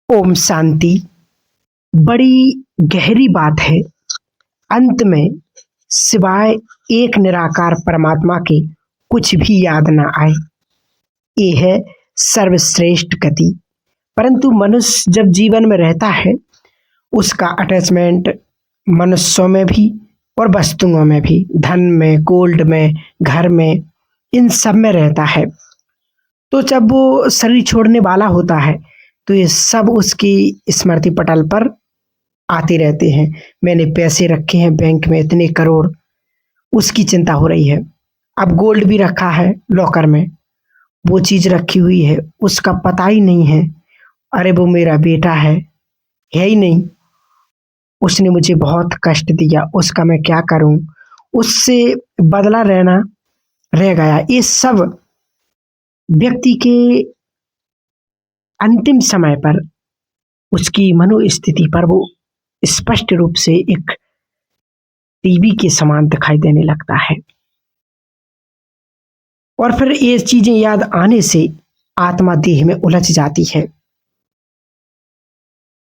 ओम शांति। बड़ी गहरी बात है। अंत में सिवाय एक निराकार परमात्मा के कुछ भी याद ना आए। ये है सर्वश्रेष्ठ गति। परंतु मनुष्य जब जीवन में रहता है, उसका अटैचमेंट मनुष्यों में भी और वस्तुओं में भी, धन में, गोल्ड में, घर में, इन सब में रहता है। तो जब वो शरीर छोड़ने वाला होता है, तो ये सब उसकी स्मृति पटल पर आते रहते हैं। मैंने पैसे रखे हैं बैंक में इतने करोड़, उसकी चिंता हो रही है। अब गोल्ड भी रखा है लॉकर में, वो चीज रखी हुई है, उसका पता ही नहीं है। अरे वो मेरा बेटा है ही नहीं, उसने मुझे बहुत कष्ट दिया, उसका मैं क्या करूं, उससे बदला रहना रह गया। ये सब व्यक्ति के अंतिम समय पर, उसकी मनोस्थिति पर वो स्पष्ट रूप से एक टीवी के समान दिखाई देने लगता है। और फिर ये चीजें याद आने से आत्मा देह में उलझ जाती है।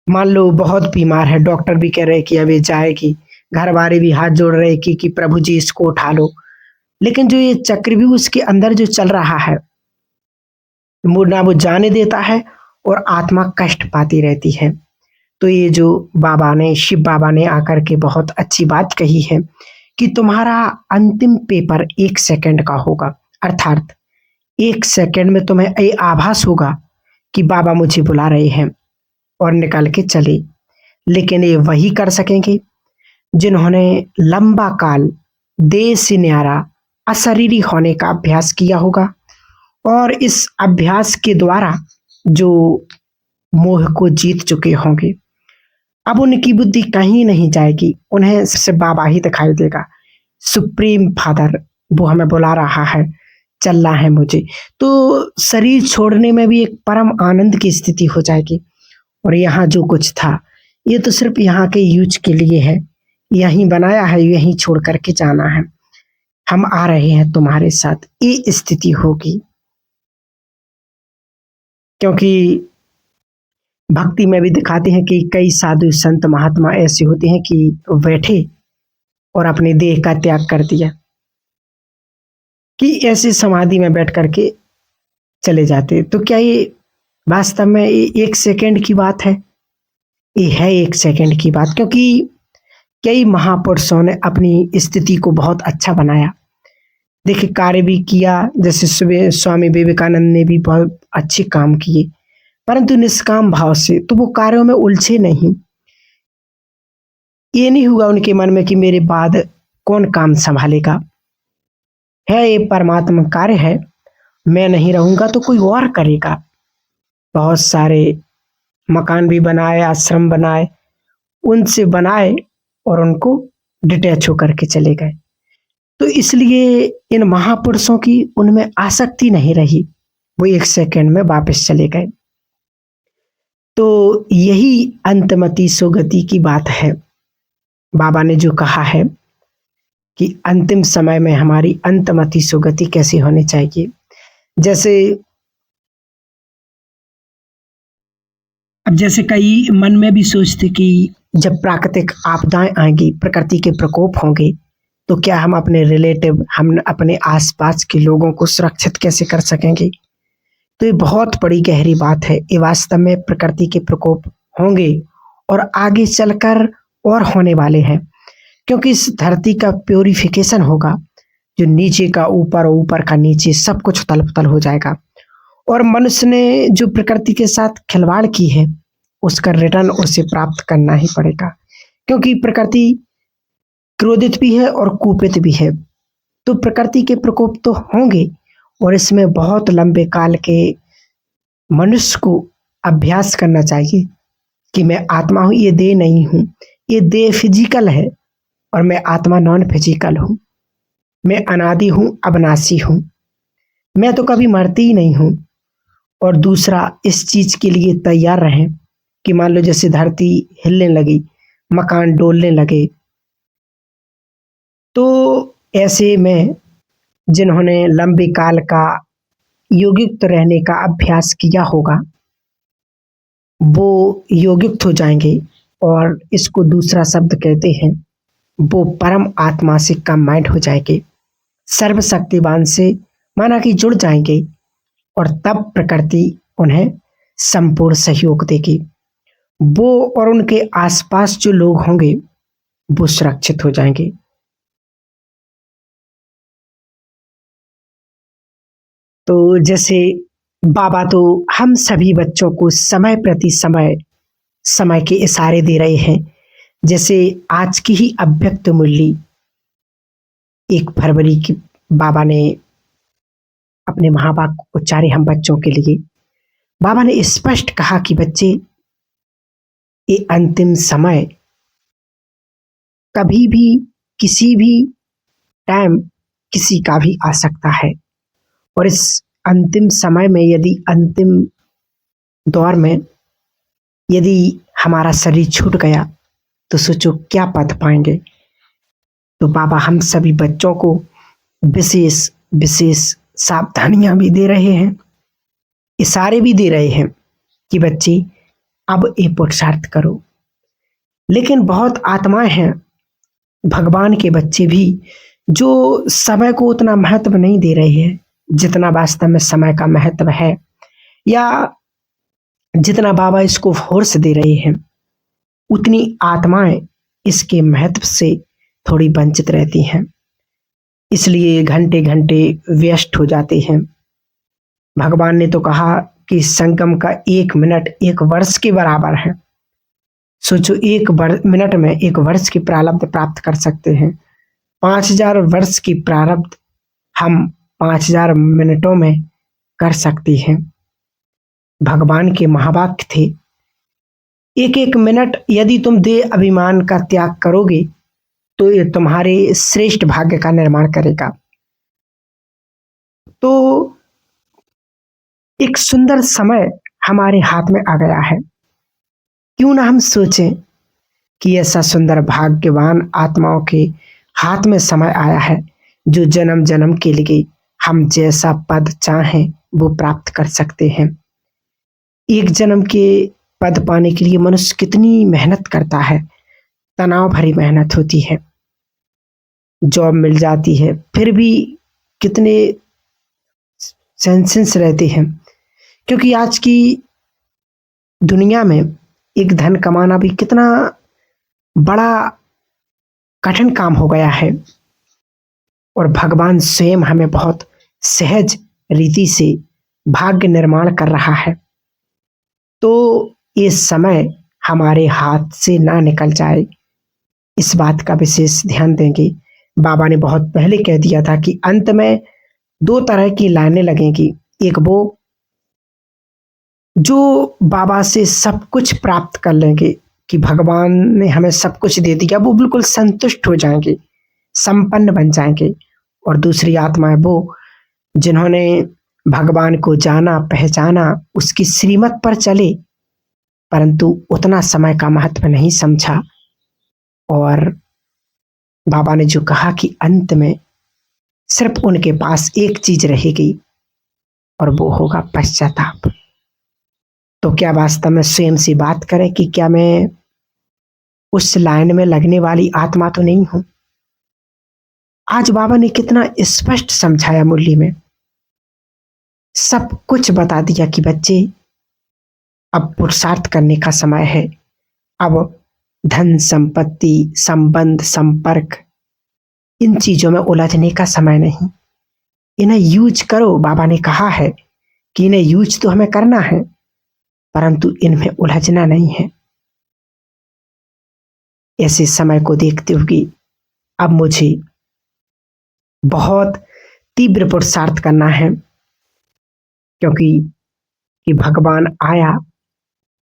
मान लो बहुत बीमार है, डॉक्टर भी कह रहे हैं कि अब ये जाएगी, घर वाले भी हाथ जोड़ रहे हैं कि प्रभु जी इसको उठा लो। लेकिन जो ये चक्रव्यूह उसके अंदर जो चल रहा है, वो ना वो जाने देता है और आत्मा कष्ट पाती रहती है। तो ये जो बाबा ने, शिव बाबा ने आकर के बहुत अच्छी बात कही है कि तुम्हारा अंतिम पेपर 1 सेकंड का होगा। अर्थात 1 सेकंड में तुम्हें ये आभास होगा कि बाबा मुझे बुला रहे हैं और निकल के चले। लेकिन ये वही कर सकेंगे जिन्होंने लंबा काल देह से न्यारा अशरीरी होने का अभ्यास किया होगा, और इस अभ्यास के द्वारा जो मोह को जीत चुके होंगे। अब उनकी बुद्धि कहीं नहीं जाएगी, उन्हें सिर्फ बाबा ही दिखाई देगा। सुप्रीम फादर वो हमें बुला रहा है, चलना है मुझे। तो शरीर छोड़ने में भी एक परम आनंद की स्थिति हो जाएगी। और यहाँ जो कुछ था, ये तो सिर्फ यहाँ के यूज के लिए है, यहीं बनाया है, यहीं छोड़ करके जाना है। हम आ रहे हैं तुम्हारे साथ, ये स्थिति होगी। क्योंकि भक्ति में भी दिखाते हैं कि कई साधु संत महात्मा ऐसे होते हैं कि बैठे और अपने देह का त्याग कर दिया, कि ऐसे समाधि में बैठ करके चले जाते। तो क्या ये वास्तव में ये 1 सेकंड की बात है? ये है 1 सेकंड की बात, क्योंकि कई महापुरुषों ने अपनी स्थिति को बहुत अच्छा बनाया। देखिए, कार्य भी किया, जैसे स्वामी विवेकानंद ने भी बहुत अच्छे काम किए, परंतु निष्काम भाव से, तो वो कार्यों में उलझे नहीं। ये नहीं हुआ उनके मन में कि मेरे बाद कौन काम संभालेगा, है ये परमात्मा कार्य है, मैं नहीं रहूंगा तो कोई और करेगा। बहुत सारे मकान भी बनाए, आश्रम बनाए, उनसे बनाए और उनको डिटैच होकर के चले गए। तो इसलिए इन महापुरुषों की उनमें आसक्ति नहीं रही, वो 1 सेकंड में वापस चले गए। तो यही अंतमति सुगति की बात है। बाबा ने जो कहा है कि अंतिम समय में हमारी अंतमति सुगति कैसी होनी चाहिए। जैसे कई मन में भी सोचते कि जब प्राकृतिक आपदाएं आएंगी, प्रकृति के प्रकोप होंगे, तो क्या हम अपने रिलेटिव, हम अपने आसपास के लोगों को सुरक्षित कैसे कर सकेंगे। तो ये बहुत बड़ी गहरी बात है। ये वास्तव में प्रकृति के प्रकोप होंगे और आगे चलकर और होने वाले हैं, क्योंकि इस धरती का प्योरिफिकेशन होगा। जो नीचे का ऊपर और ऊपर का नीचे, सब कुछ उथल पुथल हो जाएगा। और मनुष्य ने जो प्रकृति के साथ खिलवाड़ की है, उसका रिटर्न उसे प्राप्त करना ही पड़ेगा, क्योंकि प्रकृति क्रोधित भी है और कुपित भी है। तो प्रकृति के प्रकोप तो होंगे, और इसमें बहुत लंबे काल के मनुष्य को अभ्यास करना चाहिए कि मैं आत्मा हूँ, ये देह नहीं हूँ। ये देह फिजिकल है और मैं आत्मा नॉन फिजिकल हूँ। मैं अनादि हूँ, अविनाशी हूँ, मैं तो कभी मरती ही नहीं हूँ। और दूसरा, इस चीज के लिए तैयार रहें कि मान लो जैसे धरती हिलने लगी, मकान डोलने लगे, तो ऐसे में जिन्होंने लंबे काल का योगिक्त रहने का अभ्यास किया होगा, वो योगयुक्त हो जाएंगे और इसको दूसरा शब्द कहते हैं, वो परम आत्मा से कंबाइंड हो जाएंगे, सर्वशक्तिवान से माना कि जुड़ जाएंगे और तब प्रकृति उन्हें संपूर्ण सहयोग देगी। वो और उनके आसपास जो लोग होंगे वो सुरक्षित हो जाएंगे। तो जैसे बाबा तो हम सभी बच्चों को समय प्रति समय समय के इशारे दे रहे हैं। जैसे आज की ही अव्यक्त मुरली 1 फरवरी की बाबा ने अपने महावाक्य उच्चारे हम बच्चों के लिए। बाबा ने स्पष्ट कहा कि बच्चे, ये अंतिम समय कभी भी किसी भी टाइम किसी का भी आ सकता है और इस अंतिम समय में यदि अंतिम दौर में यदि हमारा शरीर छूट गया तो सोचो क्या पद पाएंगे। तो बाबा हम सभी बच्चों को विशेष विशेष सावधानियां भी दे रहे हैं, इशारे भी दे रहे हैं कि बच्चे अब ये पुरुषार्थ करो। लेकिन बहुत आत्माएं हैं, भगवान के बच्चे भी, जो समय को उतना महत्व नहीं दे रहे हैं जितना वास्तव में समय का महत्व है, या जितना बाबा इसको फोर्स दे रहे हैं उतनी आत्माएं इसके महत्व से थोड़ी वंचित रहती हैं, इसलिए घंटे घंटे व्यस्त हो जाते हैं। भगवान ने तो कहा कि संगम का 1 मिनट 1 वर्ष के बराबर है। सोचो 1 मिनट में 1 वर्ष की प्रारब्ध प्राप्त कर सकते हैं। 5000 वर्ष की प्रारब्ध हम 5000 मिनटों में कर सकते हैं। भगवान के महावाक्य थे, एक एक मिनट यदि तुम देह अभिमान का त्याग करोगे तो ये तुम्हारे श्रेष्ठ भाग्य का निर्माण करेगा। तो एक सुंदर समय हमारे हाथ में आ गया है। क्यों ना हम सोचें कि ऐसा सुंदर भाग्यवान आत्माओं के हाथ में समय आया है जो जन्म जन्म के लिए हम जैसा पद चाहें वो प्राप्त कर सकते हैं। एक जन्म के पद पाने के लिए मनुष्य कितनी मेहनत करता है, तनाव भरी मेहनत होती है, जॉब मिल जाती है फिर भी कितने टेंशन्स रहते हैं, क्योंकि आज की दुनिया में एक धन कमाना भी कितना बड़ा कठिन काम हो गया है और भगवान स्वयं हमें बहुत सहज रीति से भाग्य निर्माण कर रहा है। तो ये समय हमारे हाथ से ना निकल जाए, इस बात का विशेष ध्यान देंगे। बाबा ने बहुत पहले कह दिया था कि अंत में 2 तरह की लाइनें लगेंगी, एक वो जो बाबा से सब कुछ प्राप्त कर लेंगे कि भगवान ने हमें सब कुछ दे दिया, वो बिल्कुल संतुष्ट हो जाएंगे, संपन्न बन जाएंगे, और दूसरी आत्माएं वो जिन्होंने भगवान को जाना पहचाना, उसकी श्रीमत पर चले परंतु उतना समय का महत्व नहीं समझा। और बाबा ने जो कहा कि अंत में सिर्फ उनके पास एक चीज रहेगी और वो होगा पश्चाताप। तो क्या वास्तव में स्वयं से बात करें कि क्या मैं उस लाइन में लगने वाली आत्मा तो नहीं हूं। आज बाबा ने कितना स्पष्ट समझाया मुरली में, सब कुछ बता दिया कि बच्चे अब पुरुषार्थ करने का समय है। अब धन संपत्ति संबंध संपर्क इन चीजों में उलझने का समय नहीं, इन्हें यूज करो। बाबा ने कहा है कि इन्हें यूज तो हमें करना है परंतु इनमें उलझना नहीं है। ऐसे समय को देखते हुए अब मुझे बहुत तीव्र पुरुषार्थ करना है, क्योंकि कि भगवान आया,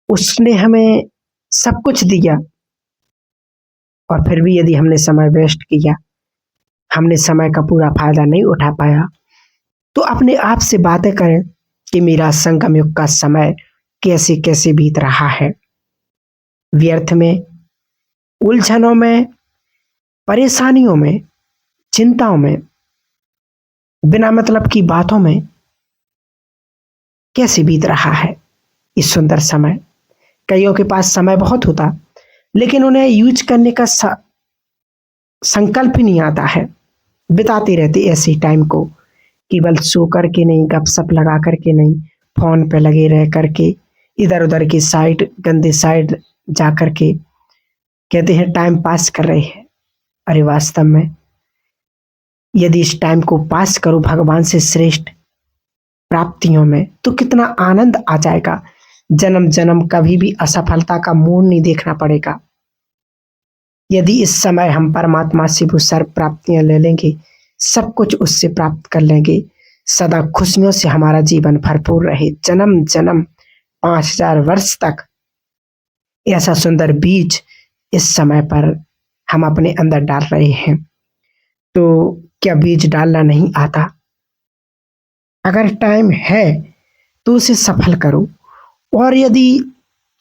उसने हमें सब कुछ दिया और फिर भी यदि हमने समय वेस्ट किया, हमने समय का पूरा फायदा नहीं उठा पाया, तो अपने आप से बातें करें कि मेरा संगम युग का समय कैसे कैसे बीत रहा है। व्यर्थ में, उलझनों में, परेशानियों में, चिंताओं में, बिना मतलब की बातों में कैसे बीत रहा है इस सुंदर समय। कईयों के पास समय बहुत होता, लेकिन उन्हें यूज करने का संकल्प ही नहीं आता है। बिताते रहते ऐसे टाइम को, केवल सो करके नहीं, गपशप लगा करके नहीं, फोन पे लगे रह करके, इधर उधर की साइड, गंदे साइड जा करके कहते हैं टाइम पास कर रहे हैं। अरे वास्तव में यदि इस टाइम को पास करो भगवान से श्रेष्ठ प्राप्तियों में, तो कितना आनंद आ जाएगा। जन्म जन्म कभी भी असफलता का मोड़ नहीं देखना पड़ेगा। यदि इस समय हम परमात्मा से वो सर्व प्राप्तियां ले लेंगे, सब कुछ उससे प्राप्त कर लेंगे, सदा खुशियों से हमारा जीवन भरपूर रहे, जन्म जन्म 5000 वर्ष तक। ऐसा सुंदर बीज इस समय पर हम अपने अंदर डाल रहे हैं, तो क्या बीज डालना नहीं आता? अगर टाइम है तो उसे सफल करो, और यदि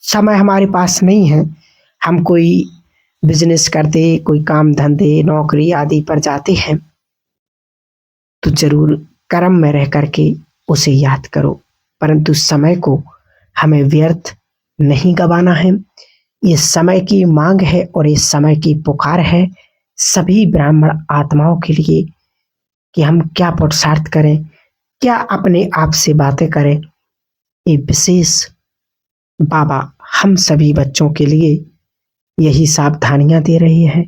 समय हमारे पास नहीं है, हम कोई बिजनेस करते, कोई काम धंधे, नौकरी आदि पर जाते हैं, तो जरूर कर्म में रह करके उसे याद करो, परंतु समय को हमें व्यर्थ नहीं गवाना है। ये समय की मांग है और ये समय की पुकार है सभी ब्राह्मण आत्माओं के लिए कि हम क्या पुरुषार्थ करें, क्या अपने आप से बातें करें। ये विशेष बाबा हम सभी बच्चों के लिए यही सावधानियां दे रहे हैं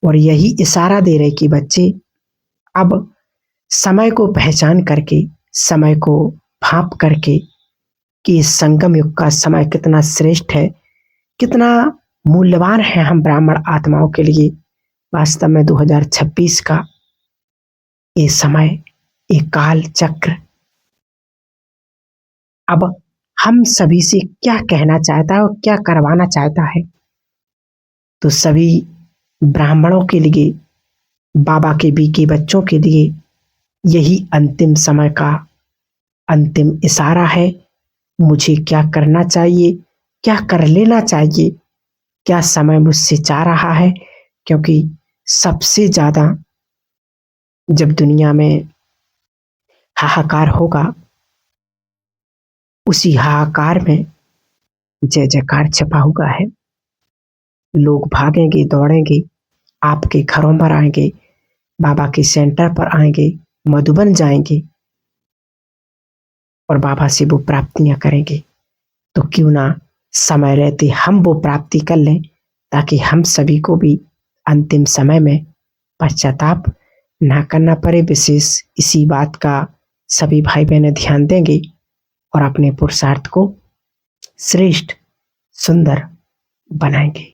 और यही इशारा दे रहे कि बच्चे अब समय को पहचान करके, समय को भांप करके कि इस संगम युग का समय कितना श्रेष्ठ है, कितना मूल्यवान है हम ब्राह्मण आत्माओं के लिए। वास्तव में 2026 का ये समय, ये काल चक्र अब हम सभी से क्या कहना चाहता है और क्या करवाना चाहता है, तो सभी ब्राह्मणों के लिए, बाबा के भी के बच्चों के लिए यही अंतिम समय का अंतिम इशारा है। मुझे क्या करना चाहिए, क्या कर लेना चाहिए, क्या समय मुझसे चाह रहा है, क्योंकि सबसे ज्यादा जब दुनिया में हाहाकार होगा, उसी हाहाकार में जय जयकार छिपा हुआ है। लोग भागेंगे, दौड़ेंगे, आपके घरों पर आएंगे, बाबा के सेंटर पर आएंगे, मधुबन जाएंगे और बाबा से वो प्राप्तियां करेंगे। तो क्यों ना समय रहते हम वो प्राप्ति कर लें, ताकि हम सभी को भी अंतिम समय में पश्चाताप ना करना पड़े। विशेष इसी बात का सभी भाई बहनें ध्यान देंगे और अपने पुरुषार्थ को श्रेष्ठ सुंदर बनाएंगे।